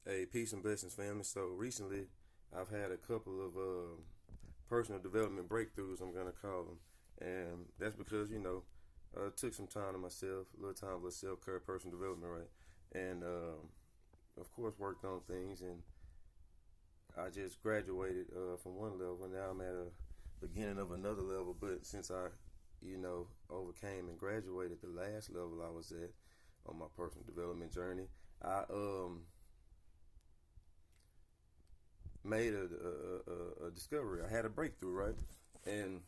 Hey, peace and blessings, family. So recently, I've had a couple of personal development breakthroughs. I'm gonna call them, and that's because took some time to myself, a little time for self care, personal development, right? And of course, worked on things, and I just graduated from one level. Now I'm at a beginning of another level. But since I, overcame and graduated the last level I was at on my personal development journey, I made a discovery. I had a breakthrough, right? And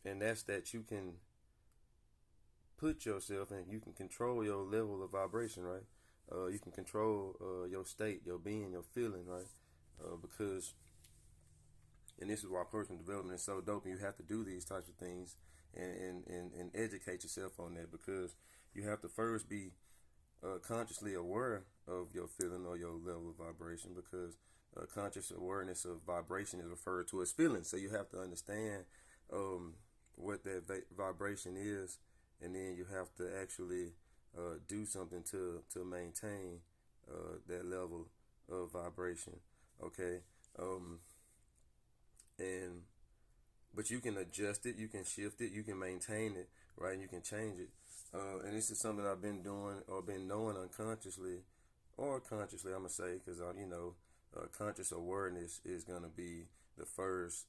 and that's that you can put yourself and you can control your level of vibration, right? You can control your state, your being, your feeling, right? Because and this is why personal development is so dope, and you have to do these types of things and educate yourself on that because you have to first be consciously aware of your feeling or your level of vibration because conscious awareness of vibration is referred to as feeling. So you have to understand um, what that vibration is, and then you have to actually do something to maintain that level of vibration. Okay, um, and but you can adjust it, you can shift it, you can maintain it, right? And you can change it. And this is something I've been doing or been knowing unconsciously or consciously, I'm gonna say, because conscious awareness is gonna be the first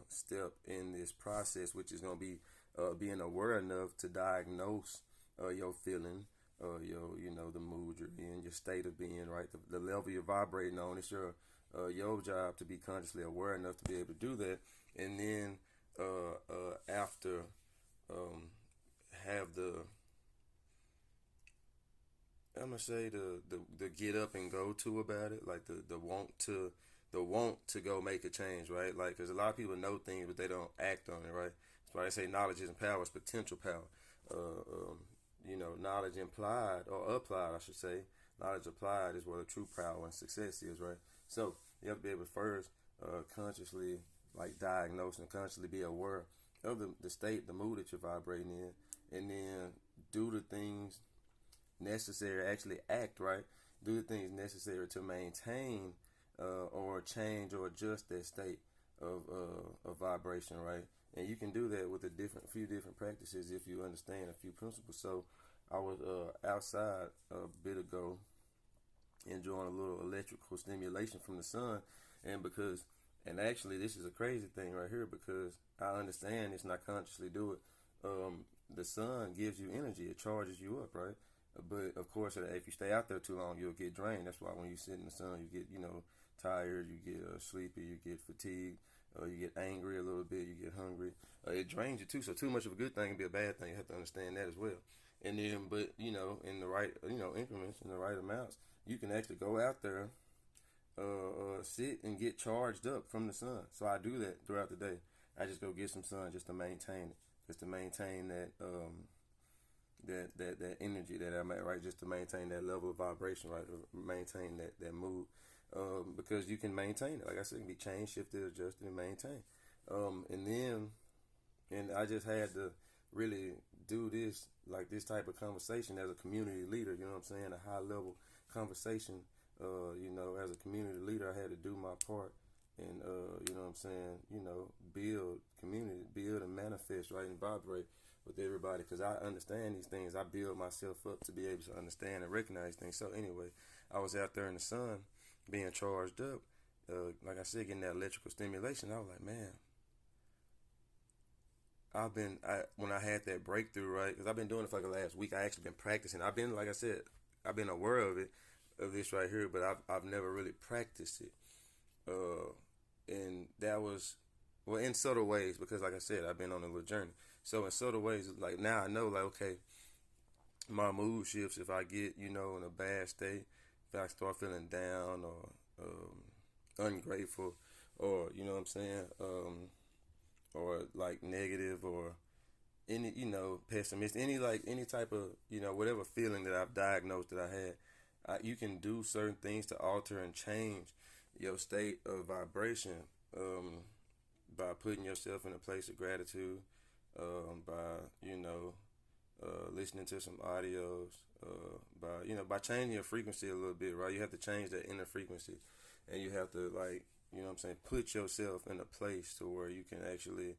step in this process, which is gonna be being aware enough to diagnose your feeling, the mood you're in, your state of being, right, the level you're vibrating on. It's your job to be consciously aware enough to be able to do that, and then after um, have the I'm gonna say the get up and go to about it, like the want to go make a change, right? Like, cause a lot of people know things but they don't act on it, right? That's why they say knowledge isn't power; it's potential power. Knowledge implied or applied, I should say. Knowledge applied is where the true power and success is, right? So you have to be able to first consciously like diagnose and consciously be aware of the state, the mood that you're vibrating in, and then do the things necessary, actually act right, do the things necessary to maintain or change or adjust that state of vibration, right? And you can do that with few different practices if you understand a few principles. So I was outside a bit ago enjoying a little electrical stimulation from the sun, and actually this is a crazy thing right here because I understand it's not consciously do it. The sun gives you energy; it charges you up, right? But of course, if you stay out there too long, you'll get drained. That's why when you sit in the sun, you get tired, you get sleepy, you get fatigued, you get angry a little bit, you get hungry. It drains you too. So too much of a good thing can be a bad thing. You have to understand that as well. And then, but in the right increments, in the right amounts, you can actually go out there, sit and get charged up from the sun. So I do that throughout the day. I just go get some sun just to maintain it, just to maintain that energy that I'm at, right? Just to maintain that level of vibration, right? To maintain that mood, because you can maintain it. Like I said, it can be changed, shifted, adjusted, and maintained. And I just had to really do this, like this type of conversation as a community leader. You know what I'm saying? A high level conversation. As a community leader, I had to do my part and you know what I'm saying, build community, build and manifest, right, and vibrate with everybody because I understand these things. I build myself up to be able to understand and recognize things. So anyway, I was out there in the sun being charged up. Like I said, getting that electrical stimulation. I was like, man, when I had that breakthrough, right? Because I've been doing it for like the last week. I actually been practicing. I've been, like I said, I've been aware of this right here, but I've never really practiced it. And that was well in subtle ways because, like I said, I've been on a little journey. So in subtle ways, like now I know, like okay, my mood shifts if I get in a bad state, if I start feeling down or ungrateful, or what I'm saying, or like negative or any pessimist, any type of whatever feeling that I've diagnosed that I had. You can do certain things to alter and change your state of vibration um, by putting yourself in a place of gratitude, by listening to some audios, by changing your frequency a little bit, right? You have to change that inner frequency, and you have to, like, put yourself in a place to where you can actually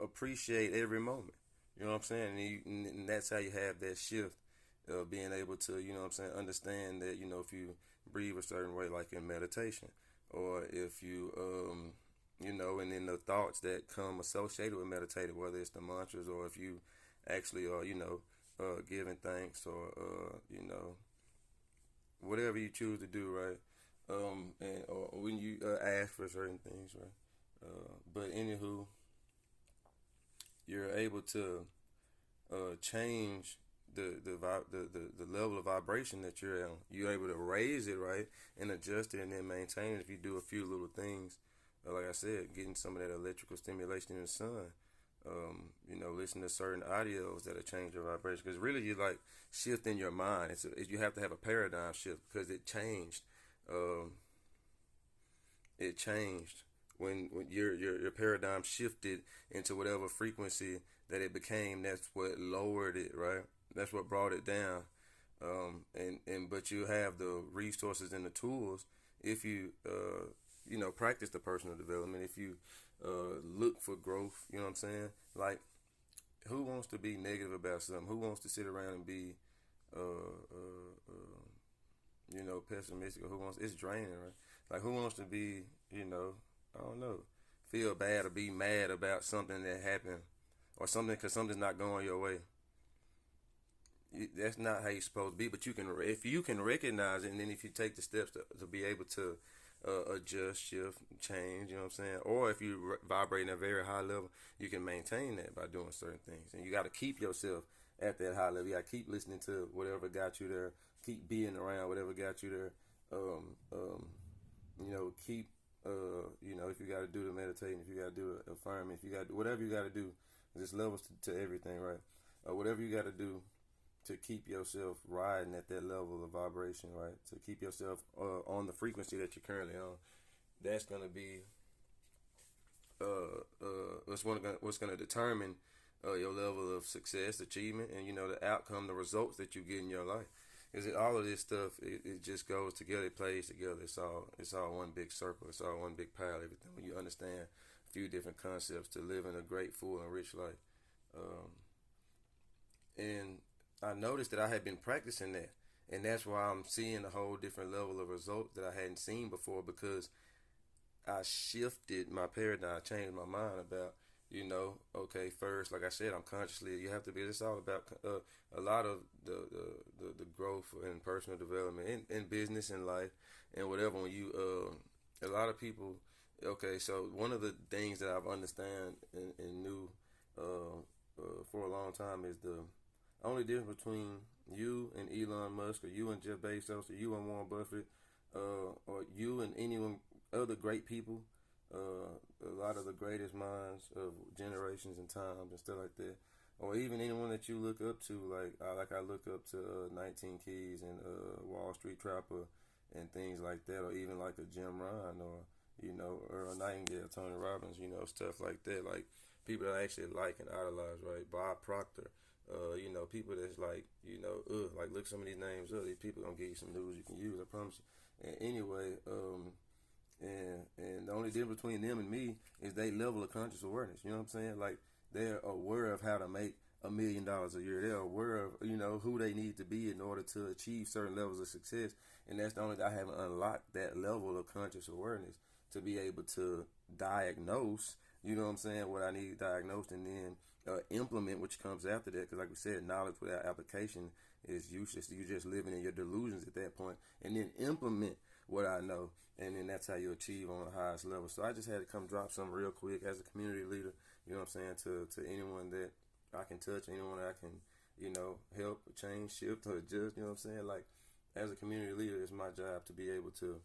appreciate every moment. You know what I'm saying? And that's how you have that shift of being able to, understand that, if you breathe a certain way, like in meditation, or if you, and then the thoughts that come associated with meditating, whether it's the mantras or if you actually are, giving thanks or, whatever you choose to do, right? And or when you ask for certain things, right? But anywho, you're able to change the level of vibration that you're on. You're able to raise it, right, and adjust it, and then maintain it if you do a few little things. Like I said, getting some of that electrical stimulation in the sun. Listen to certain audios that'll change your vibration. Because really, you like shifting your mind. You have to have a paradigm shift because it changed. Um, it changed when your paradigm shifted into whatever frequency that it became. That's what lowered it, right? That's what brought it down. And but you have the resources and the tools if you practice the personal development. If you look for growth, you know what I'm saying? Like, who wants to be negative about something? Who wants to sit around and be uh, uh, pessimistic? Or who wants? It's draining, right? Like, who wants to be, I don't know, feel bad or be mad about something that happened or something because something's not going your way. That's not how you're supposed to be. But if you can recognize it, and then if you take the steps to be able to adjust, shift, change, you know what I'm saying? Or if you vibrate at a very high level, you can maintain that by doing certain things. And you got to keep yourself at that high level. You got to keep listening to whatever got you there. Keep being around whatever got you there. Keep, if you got to do the meditating, if you got to do the affirming, if you got to do whatever you got to do, there's levels to everything, right? Whatever you got to do to keep yourself riding at that level of vibration, right? To keep yourself on the frequency that you're currently on. That's gonna be what's gonna determine your level of success, achievement, and the outcome, the results that you get in your life. Is it all of this stuff? It just goes together. It plays together. It's all one big circle. It's all one big pile. Everything when you understand a few different concepts to live in a great, full, and rich life. Um, and I noticed that I had been practicing that, and that's why I'm seeing a whole different level of results that I hadn't seen before because I shifted my paradigm, I changed my mind about, okay, first, like I said, I'm consciously, you have to be, it's all about a lot of the growth and personal development in business and life and whatever. When a lot of people, okay, so one of the things that I've understand and knew for a long time is the only difference between you and Elon Musk, or you and Jeff Bezos, or you and Warren Buffett, or you and anyone other great people, a lot of the greatest minds of generations and times and stuff like that, or even anyone that you look up to, like I look up to 19 Keys and Wall Street Trapper and things like that, or even like a Jim Rohn or Earl Nightingale, Tony Robbins, stuff like that, like people that I actually like and idolize, right? Bob Proctor. People that's like, like look some of these names up. These people gonna give you some news you can use. I promise you. And anyway, and the only difference between them and me is they level of conscious awareness. You know what I'm saying? Like they're aware of how to make $1 million a year. They're aware of who they need to be in order to achieve certain levels of success. And that's the only I haven't unlocked that level of conscious awareness to be able to diagnose. You know what I'm saying? What I need diagnosed and then implement, which comes after that. Because like we said, knowledge without application is useless. You're just living in your delusions at that point. And then implement what I know. And then that's how you achieve on the highest level. So I just had to come drop something real quick as a community leader, you know what I'm saying, to anyone that I can touch, anyone that I can, help, change, shift, or adjust, you know what I'm saying? Like, as a community leader, it's my job to be able to,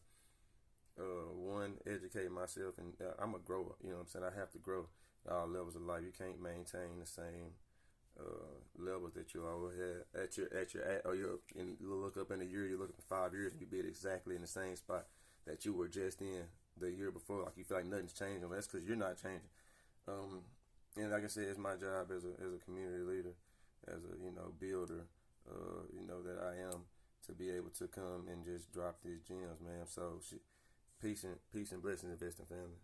one, educate myself, and I'm a grower, you know what I'm saying? I have to grow at all levels of life. You can't maintain the same levels that you always had or you look up in a year, you look up in 5 years, and you be exactly in the same spot that you were just in the year before. Like you feel like nothing's changing. Well, that's because you're not changing. And like I said, it's my job as a community leader as a builder, that I am, to be able to come and just drop these gems, man. So peace and blessings, investing family.